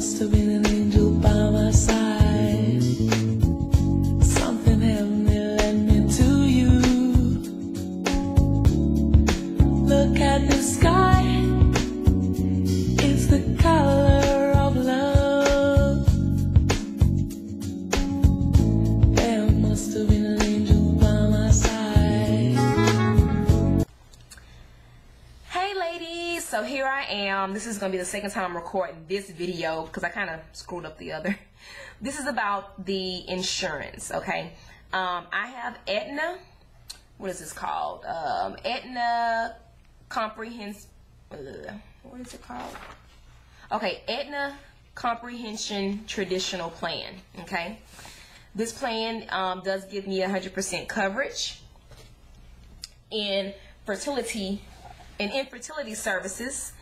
must have been an angel by my side. Something heavenly led me to you. Look at the sky, it's the color of love. There must have been an angel by my side. Hey ladies, so here I am. This is gonna be the second time I'm recording this video because I kind of screwed up the other. This is about the insurance, okay? I have Aetna. What is this called? Aetna Comprehensive. What is it called? Okay, Aetna Comprehension Traditional Plan. Okay, this plan does give me 100% coverage in fertility and infertility services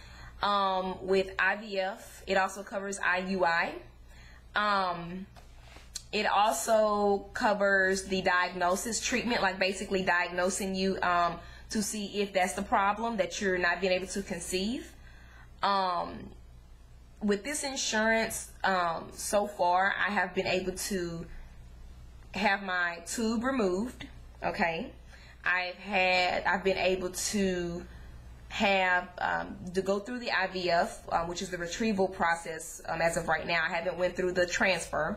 with IVF. It also covers IUI. It also covers the diagnosis treatment, like basically diagnosing you to see if that's the problem, that you're not being able to conceive. With this insurance, so far I have been able to have my tube removed. Okay, I've been able to have to go through the IVF, which is the retrieval process. As of right now, I haven't went through the transfer,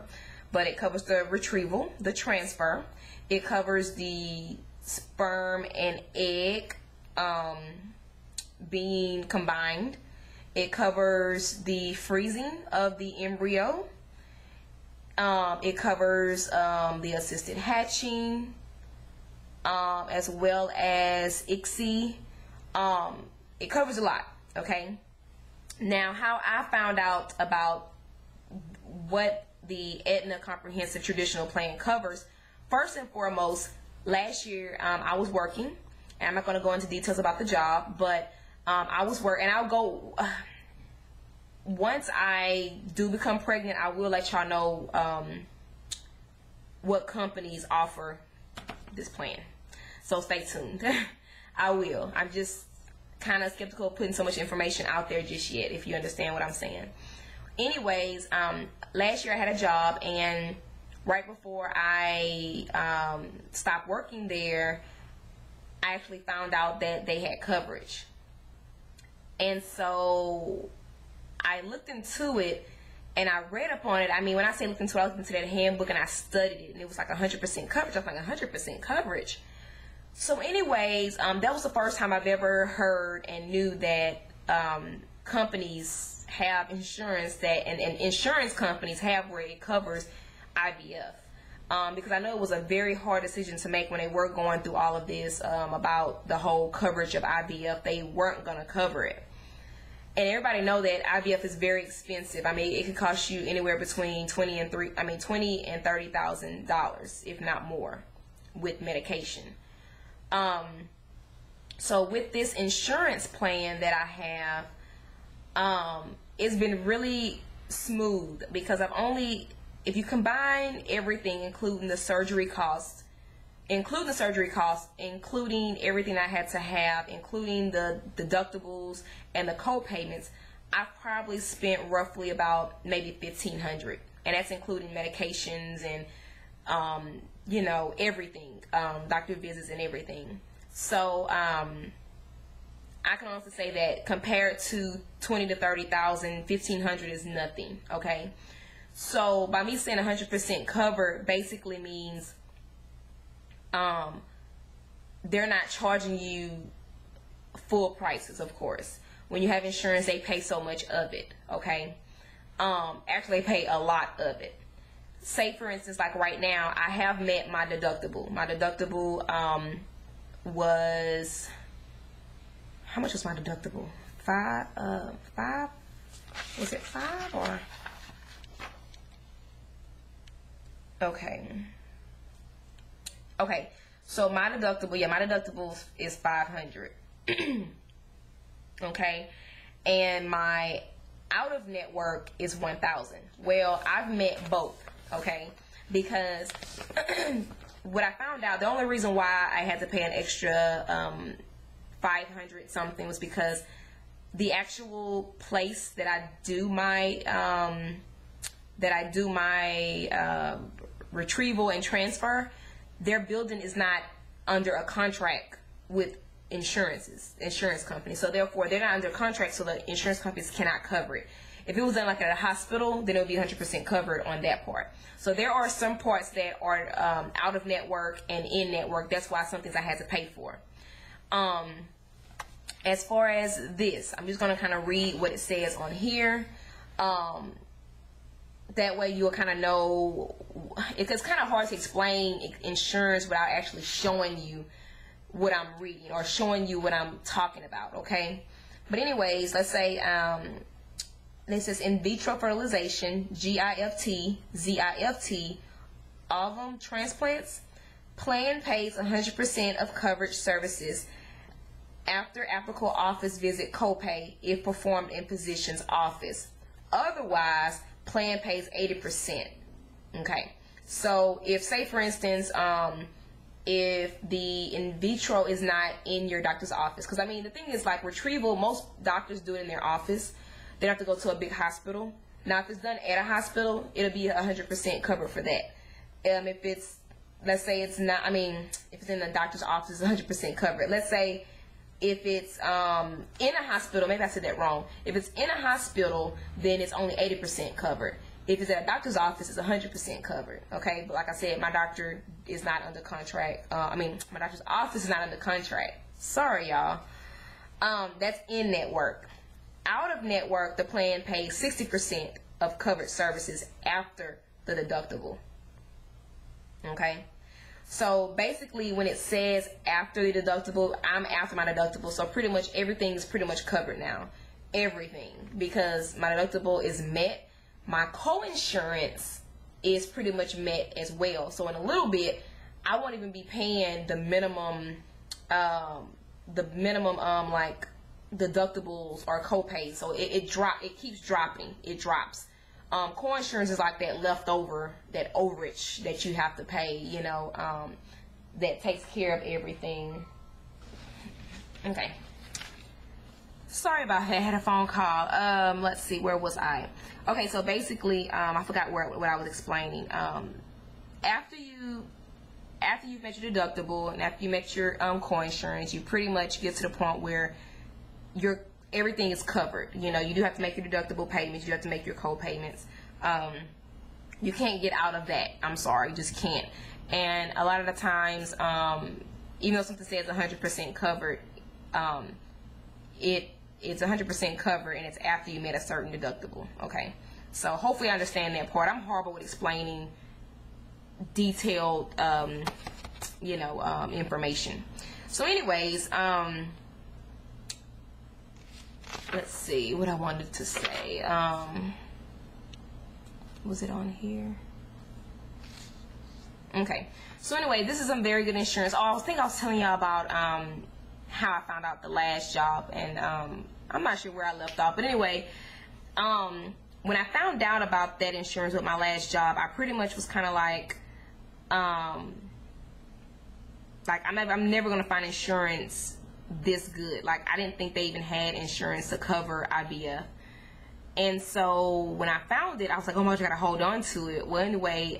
but it covers the retrieval, the transfer. It covers the sperm and egg being combined. It covers the freezing of the embryo. It covers the assisted hatching, as well as ICSI. It covers a lot, okay? Now, how I found out about what the Aetna Comprehensive Traditional Plan covers, first and foremost, last year I was working, and I'm not going to go into details about the job, but I was working, and I'll go, once I do become pregnant, I will let y'all know what companies offer this plan. So stay tuned. I will. I'm just kind of skeptical of putting so much information out there just yet, if you understand what I'm saying. Anyways, last year I had a job, and right before I stopped working there, I actually found out that they had coverage. And so I looked into it, and I read up on it. I mean, when I say looked into it, I looked into that handbook and I studied it, and it was like 100% coverage. I was like, 100% coverage. So anyways, that was the first time I've ever heard and knew that companies have insurance that, and insurance companies have where it covers IVF. Because I know it was a very hard decision to make when they were going through all of this about the whole coverage of IVF. They weren't going to cover it. And everybody know that IVF is very expensive. I mean, it could cost you anywhere between $20,000 and $30,000, if not more, with medication. So with this insurance plan that I have, it's been really smooth because if you combine everything, including the surgery costs, including everything I had to have, including the deductibles and the co-payments, I've probably spent roughly about maybe $1,500, and that's including medications and you know, everything, doctor visits and everything. So I can also say that compared to $20,000 to $30,000, $1,500 is nothing. Okay, so by me saying 100% covered basically means they're not charging you full prices. Of course, when you have insurance, they pay so much of it. Okay, actually they pay a lot of it. Say for instance, like right now, I have met my deductible. My deductible was, how much was my deductible? Five? Was it 5 or? Okay. Okay. So my deductible, yeah, my deductible is $500. Okay. And my out of network is $1,000. Well, I've met both. Okay, because what I found out, the only reason why I had to pay an extra 500 something was because the actual place that I do my retrieval and transfer, their building is not under a contract with insurance companies. So therefore, they're not under contract, so the insurance companies cannot cover it. If it was done like at a hospital, then it would be 100% covered on that part. So there are some parts that are out of network and in network. That's why some things I had to pay for. As far as this, I'm just going to kind of read what it says on here. That way you'll kind of know. It's kind of hard to explain insurance without actually showing you what I'm reading or showing you what I'm talking about, okay? But anyways, let's say this is in vitro fertilization, GIFT, ZIFT, ovum transplants. Plan pays 100% of coverage services after applicable office visit copay if performed in physician's office. Otherwise, plan pays 80%. Okay, so if, say for instance, if the in vitro is not in your doctor's office, because I mean the thing is, like retrieval, most doctors do it in their office. They don't have to go to a big hospital. Now if it's done at a hospital, it'll be 100% covered for that. If it's, let's say it's not, I mean if it's in the doctor's office, it's 100% covered. Let's say if it's in a hospital, maybe I said that wrong. If it's in a hospital, then it's only 80% covered. If it's at a doctor's office, it's 100% covered. Okay, but like I said, my doctor is not under contract. My doctor's office is not under contract. Sorry, y'all. That's in network. Out of network, the plan pays 60% of covered services after the deductible. Okay. So basically, when it says after the deductible, I'm after my deductible. So pretty much everything is pretty much covered now. Everything. Because my deductible is met. My co-insurance is pretty much met as well. So in a little bit, I won't even be paying the minimum like deductibles or copays. So it keeps dropping. It drops. Co-insurance is like that leftover, that overage that you have to pay, you know, that takes care of everything. Okay. Sorry about that. I had a phone call. Let's see, where was I? Okay, so basically, I forgot what I was explaining. After you've met your deductible and after you met your co-insurance, you pretty much get to the point where everything is covered. You know, you do have to make your deductible payments. You have to make your co-payments. You can't get out of that. I'm sorry, you just can't. And a lot of the times, even though something says 100% covered, it's 100% covered, and it's after you met a certain deductible. Okay, so hopefully I understand that part. I'm horrible with explaining detailed, information. So anyways, let's see what I wanted to say. Was it on here? Okay, so anyway, this is some very good insurance. I think I was telling y'all about how I found out the last job, and I'm not sure where I left off, but anyway, when I found out about that insurance with my last job, I pretty much was kind of like I'm never gonna find insurance this good. Like, I didn't think they even had insurance to cover IVF. And so when I found it, I was like, oh my gosh, I gotta hold on to it. Well, anyway,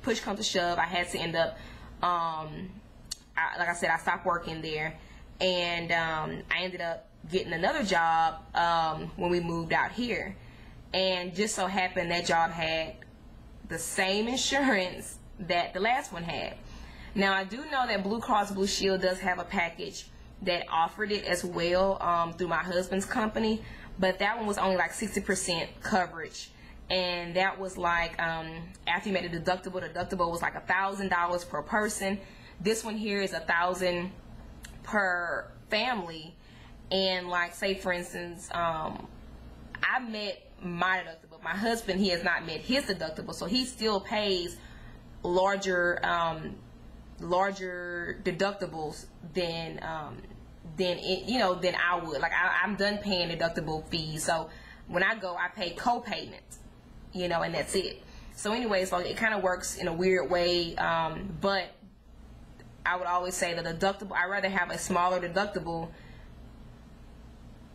push comes to shove, I had to end up, like I said, I stopped working there, and I ended up getting another job when we moved out here. And just so happened that job had the same insurance that the last one had. Now, I do know that Blue Cross Blue Shield does have a package that offered it as well through my husband's company, but that one was only like 60% coverage, and that was like after you made a deductible was like $1,000 per person. This one here is $1,000 per family. And like, say for instance, I met my deductible. My husband, he has not met his deductible, so he still pays larger deductibles than I would. Like, I'm done paying deductible fees, so when I go, I pay co-payments, and that's it. So anyways, so it kind of works in a weird way, but I would always say the deductible, I'd rather have a smaller deductible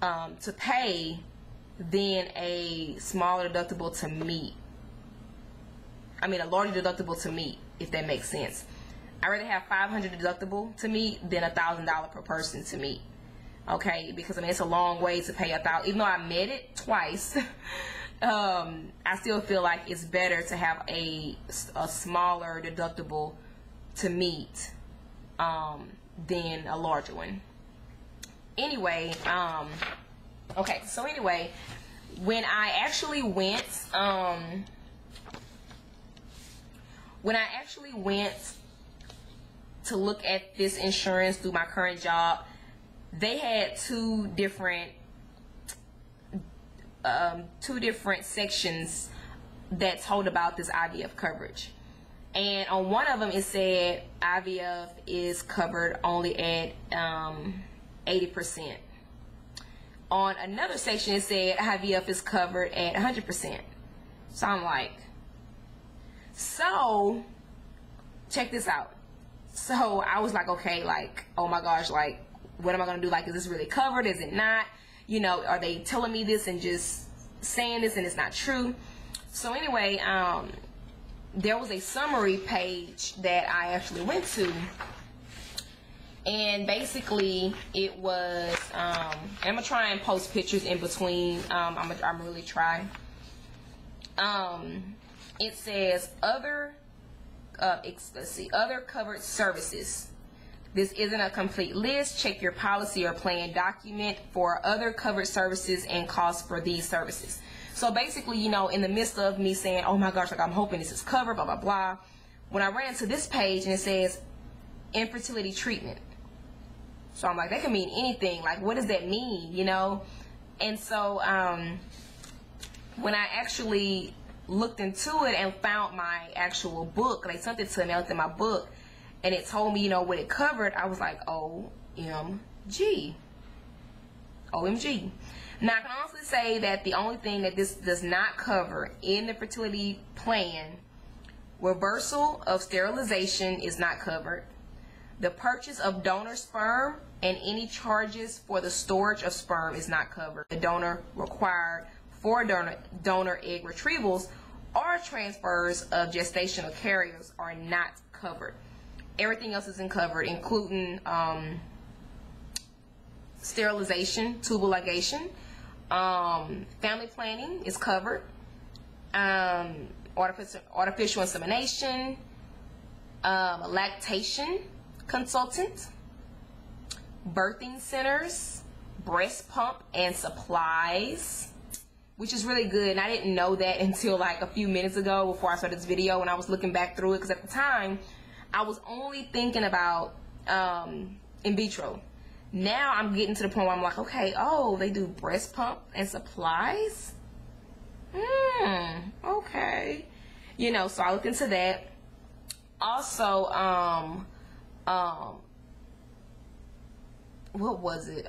to pay than a smaller deductible to meet. I mean, a larger deductible to meet, if that makes sense. I'd rather have $500 deductible to meet than $1,000 per person to meet. Okay, because I mean, it's a long way to pay $1,000. Even though I met it twice, I still feel like it's better to have a smaller deductible to meet than a larger one. Anyway, okay, so anyway, when I actually went to look at this insurance through my current job, they had two different sections that told about this IVF coverage. And on one of them it said IVF is covered only at 80%. On another section it said IVF is covered at 100%. So I'm like, so check this out. So I was like, okay, like, oh my gosh, like, what am I gonna do? Like, is this really covered? Is it not? You know, are they telling me this and just saying this and it's not true? So anyway, there was a summary page that I actually went to, and basically it was, I'm gonna try and post pictures in between. I'm gonna really try. It says other covered services. This isn't a complete list. Check your policy or plan document for other covered services and costs for these services. So basically, you know, in the midst of me saying, oh my gosh, like, I'm hoping this is covered, blah, blah, blah, when I ran to this page and it says infertility treatment. So I'm like, that can mean anything. Like, what does that mean, you know? And so when I actually looked into it and found my actual book, they sent it to me, I looked at my book, and it told me, you know, what it covered. I was like, OMG. Now, I can honestly say that the only thing that this does not cover in the fertility plan, reversal of sterilization is not covered. The purchase of donor sperm and any charges for the storage of sperm is not covered. The donor required for donor egg retrievals or transfers of gestational carriers are not covered. Everything else isn't covered, including sterilization, tubal ligation, family planning is covered, artificial insemination, lactation consultant, birthing centers, breast pump and supplies, which is really good. And I didn't know that until like a few minutes ago before I started this video, when I was looking back through it, because at the time I was only thinking about in vitro. Now I'm getting to the point where I'm like, okay, oh, they do breast pump and supplies? Okay. You know, so I looked into that. Also, what was it?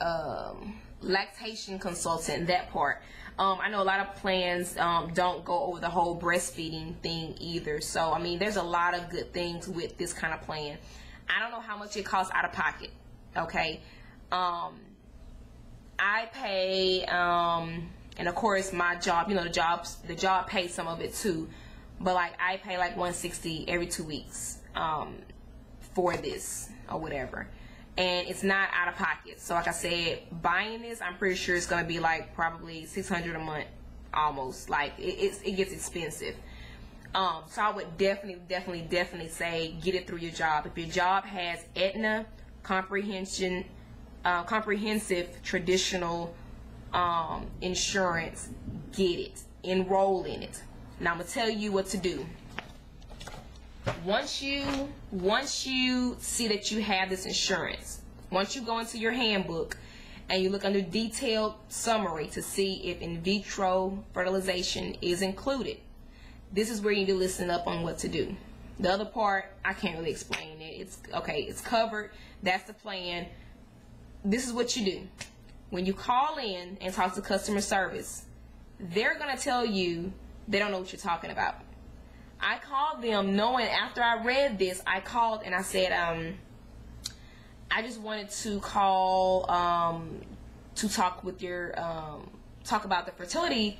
Lactation consultant, that part. I know a lot of plans don't go over the whole breastfeeding thing either. So, I mean, there's a lot of good things with this kind of plan. I don't know how much it costs out of pocket, okay? I pay, and of course my job, you know, the job pays some of it too, but like I pay like $160 every 2 weeks for this or whatever, and it's not out of pocket. So like I said, buying this, I'm pretty sure it's gonna be like probably $600 a month, almost. Like it gets expensive. So I would definitely say get it through your job. If your job has Aetna, comprehensive traditional insurance, get it, enroll in it. Now I'm gonna tell you what to do. Once you see that you have this insurance, once you go into your handbook and you look under detailed summary to see if in vitro fertilization is included, this is where you need to listen up on what to do. The other part, I can't really explain it. It's okay, it's covered, that's the plan. This is what you do. When you call in and talk to customer service, they're gonna tell you they don't know what you're talking about. I called them knowing, after I read this, I called and I said, I just wanted to call to talk with your talk about the fertility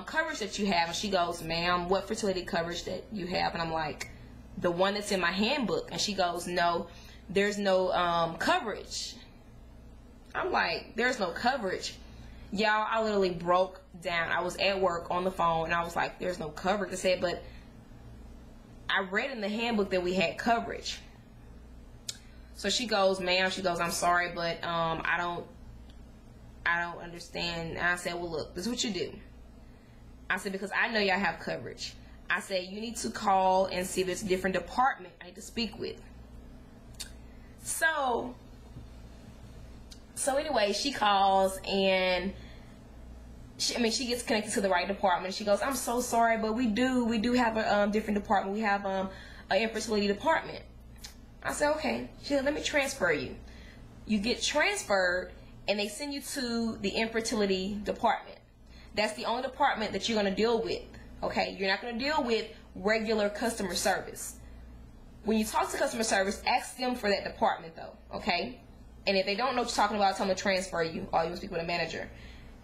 coverage that you have. And she goes, ma'am, what fertility coverage that you have? And I'm like, the one that's in my handbook. And she goes, no, there's no coverage. I'm like, there's no coverage. Y'all, I literally broke down. I was at work on the phone and I was like, there's no coverage. I said, but I read in the handbook that we had coverage. So she goes, ma'am, she goes, I'm sorry, but I don't understand. And I said, well, look, this is what you do. I said, because I know y'all have coverage. I said, you need to call and see if it's a different department I need to speak with. So anyway, she calls and she gets connected to the right department. She goes, I'm so sorry, but we do have a different department. We have an infertility department. I said, okay. She said, let me transfer you. You get transferred and they send you to the infertility department. That's the only department that you're going to deal with. Okay, you're not going to deal with regular customer service. When you talk to customer service, ask them for that department though. Okay, and if they don't know what you're talking about, tell them to transfer you, or you will speak with a manager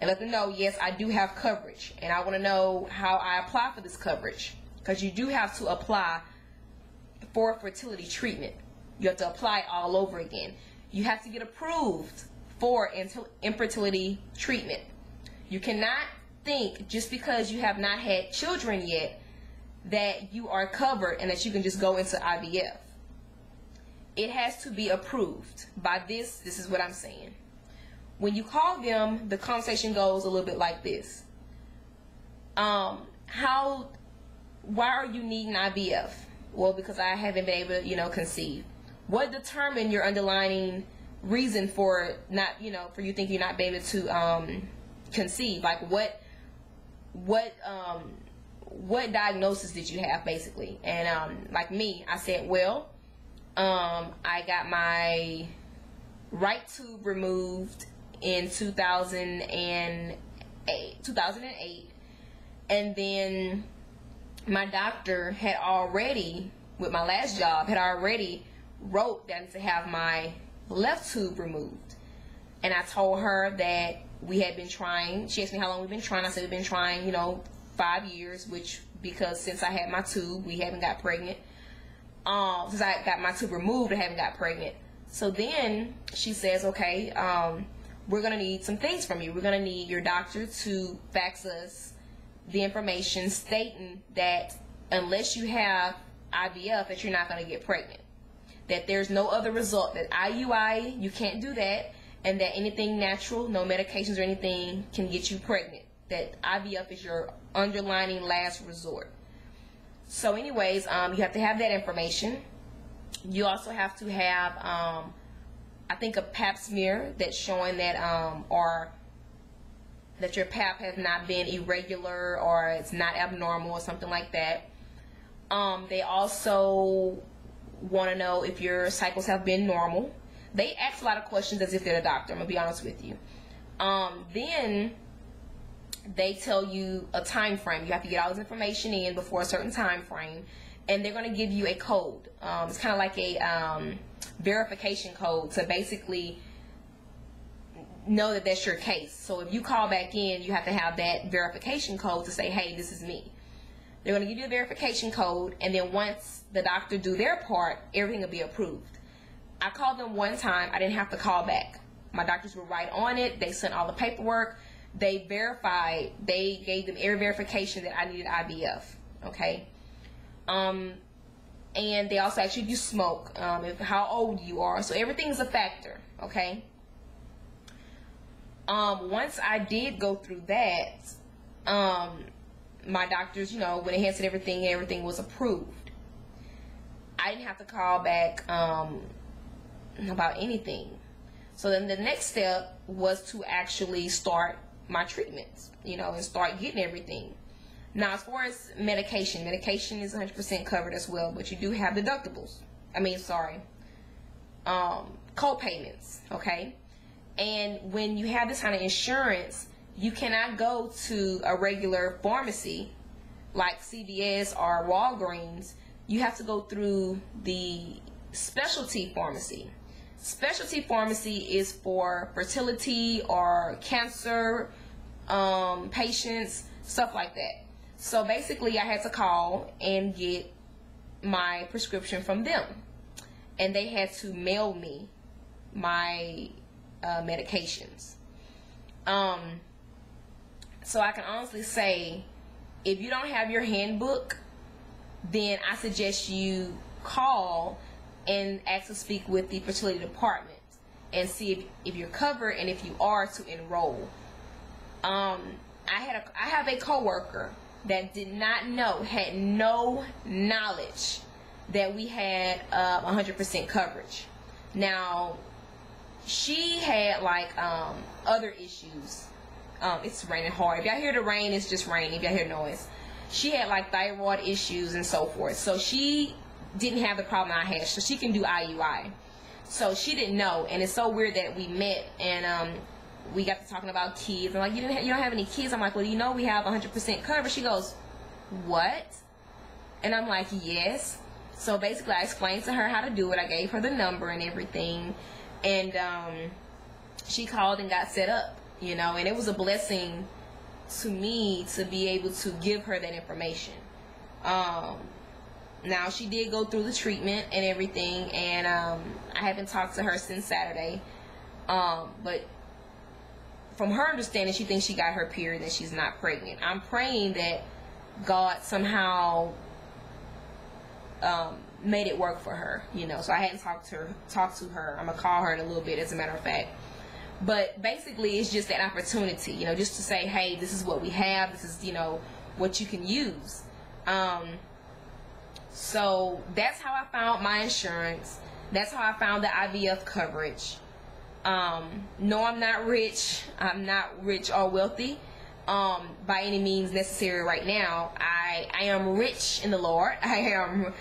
and let them know, yes, I do have coverage and I want to know how I apply for this coverage, because you do have to apply for fertility treatment. You have to apply all over again. You have to get approved for infertility treatment. You cannot think just because you have not had children yet that you are covered and that you can just go into IVF. It has to be approved by this is what I'm saying. When you call them, the conversation goes a little bit like this. Why are you needing IVF? Well, because I haven't been able to, conceive. What determined your underlying reason for not, for you thinking you're not able to conceive? Like what diagnosis did you have, basically? And like me, I said, well, I got my right tube removed in 2008, and then my doctor had already, with my last job, had already wrote that I need to have my left tube removed. And I told her that we had been trying. She asked me how long we've been trying. I said we've been trying, 5 years, because since I had my tube, we haven't got pregnant. Since I got my tube removed, I haven't got pregnant. So then she says, okay, we're going to need some things from you. We're going to need your doctor to fax us the information stating that unless you have IVF, that you're not going to get pregnant. That there's no other result. That IUI, you can't do that. And that anything natural, no medications or anything, can get you pregnant. That IVF is your underlying last resort. So anyways, you have to have that information. You also have to have, I think, a pap smear that's showing that, or that your pap has not been irregular or it's not abnormal or something like that. They also want to know if your cycles have been normal. They ask a lot of questions as if they're a doctor, I'm going to be honest with you. Then they tell you a time frame. You have to get all this information in before a certain time frame, and they're going to give you a code. It's kind of like a verification code to basically know that that's your case. So if you call back in, you have to have that verification code to say, hey, this is me. They're going to give you a verification code, and then once the doctor do their part, everything will be approved. I called them one time. I didn't have to call back. My doctors were right on it. They sent all the paperwork. They verified. They gave them every verification that I needed IVF. Okay. And they also asked you if you smoke, how old you are. So everything's a factor. Okay. Once I did go through that, my doctors, went ahead and said everything was approved. I didn't have to call back about anything. So then the next step was to actually start my treatments, and start getting everything. Now, as far as medication is 100% covered as well, but you do have deductibles. Co-payments, okay? And when you have this kind of insurance, you cannot go to a regular pharmacy like CVS or Walgreens. You have to go through the specialty pharmacy. Specialty pharmacy is for fertility or cancer patients, stuff like that. So basically I had to call and get my prescription from them, and they had to mail me my medications. So I can honestly say, if you don't have your handbook, then I suggest you call and ask to speak with the fertility department and see if you're covered, and if you are, to enroll. I have a coworker that did not know, had no knowledge that we had 100% coverage. Now, she had like other issues. It's raining hard. If y'all hear the rain, it's just raining. If y'all hear noise, she had like thyroid issues and so forth. So she didn't have the problem I had. So she can do IUI. So she didn't know, and it's so weird that we met and we got to talking about kids. I'm like, you don't have any kids? I'm like, well, you know, we have 100% coverage. She goes, what? And I'm like, yes. So basically, I explained to her how to do it. I gave her the number and everything, and she called and got set up. You know, and it was a blessing to me to be able to give her that information. Now, she did go through the treatment and everything, and I haven't talked to her since Saturday. But from her understanding, she thinks she got her period and she's not pregnant. I'm praying that God somehow made it work for her, you know. So I hadn't talked to her. I'm gonna call her in a little bit, as a matter of fact. But basically, it's just that opportunity, you know, just to say, hey, this is what we have. This is, you know, what you can use. So that's how I found my insurance. That's how I found the IVF coverage. No, I'm not rich. I'm not rich or wealthy by any means necessary right now. I am rich in the Lord. I am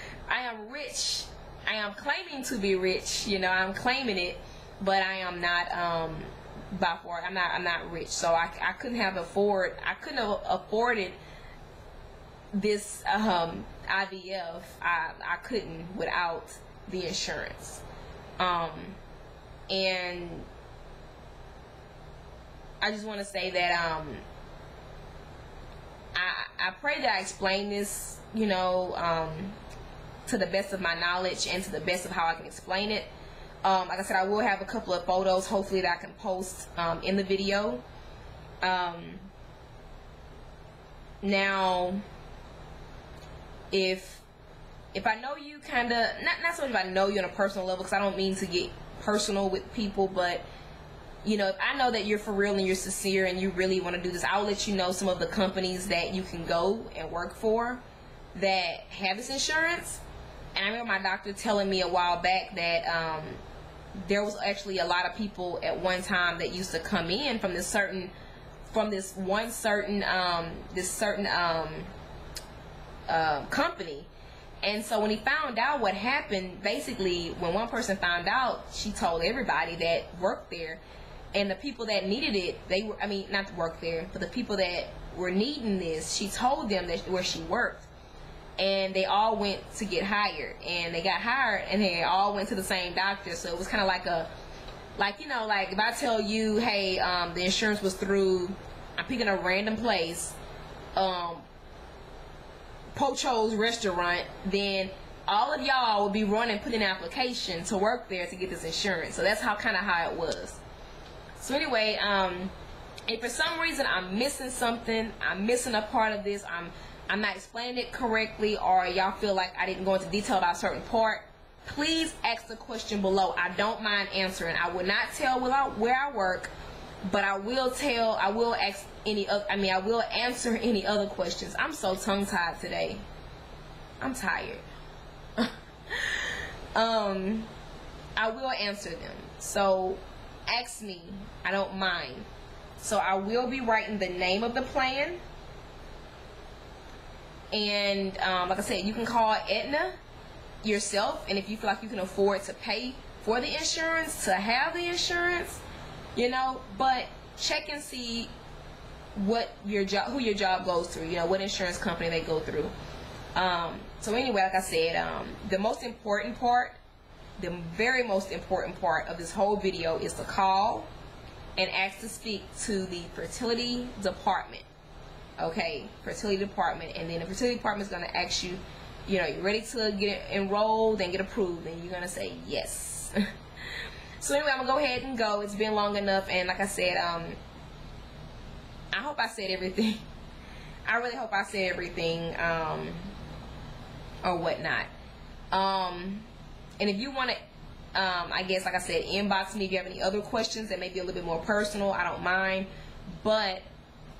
rich. I am claiming to be rich. You know, I'm claiming it, but I am not by far. I'm not rich. So I couldn't have afforded this IVF. I couldn't without the insurance. And I just want to say that I pray that I explain this, you know, to the best of my knowledge and to the best of how I can explain it. Like I said, I will have a couple of photos, hopefully, that I can post in the video. Now, if I know you kind of, not so much if I know you on a personal level, because I don't mean to get personal with people, but you know, if I know that you're for real and you're sincere and you really want to do this, I'll let you know some of the companies that you can go and work for that have this insurance. And I remember my doctor telling me a while back that there was actually a lot of people at one time that used to come in from this certain company. And so when he found out what happened, basically when one person found out, she told everybody that worked there, and the people that needed it, they were, I mean, not to work there, but the people that were needing this, she told them that where she worked, and they all went to get hired, and they got hired, and they all went to the same doctor. So it was kind of like you know, like if I tell you, hey, the insurance was through, I'm picking a random place, Pocho's restaurant, then all of y'all would be running, putting an application to work there to get this insurance. So that's how it was. So anyway, if for some reason I'm missing something, I'm missing a part of this, I'm not explaining it correctly, or y'all feel like I didn't go into detail about a certain part, please ask the question below. I don't mind answering. I will not tell where I work, but I will ask I will answer any other questions. I'm so tongue-tied today. I'm tired. I will answer them. So ask me. I don't mind. So I will be writing the name of the plan. And like I said, you can call Aetna yourself, and if you feel like you can afford to pay for the insurance, to have the insurance, you know, but check and see who your job goes through, you know, what insurance company they go through. So anyway, like I said, the most important part the very most important part of this whole video is to call and ask to speak to the fertility department. Okay, fertility department. And then the fertility department is going to ask you, you know, you're ready to get enrolled and get approved, and you're going to say yes. So anyway, I'm going to go ahead and go. It's been long enough, and like I said, I hope I said everything. I really hope I said everything, or whatnot. And if you want to, I guess, like I said, inbox me if you have any other questions that may be a little bit more personal. I don't mind. But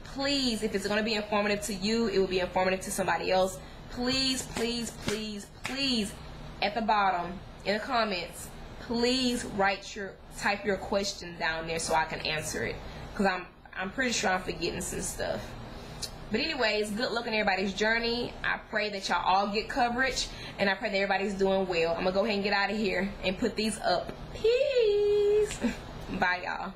please, if it's going to be informative to you, it will be informative to somebody else. Please, please, please, please, at the bottom in the comments, please type your question down there so I can answer it, because I'm pretty sure I'm forgetting some stuff. But anyways, good luck on everybody's journey. I pray that y'all all get coverage, and I pray that everybody's doing well. I'm gonna go ahead and get out of here and put these up. Peace. Bye, y'all.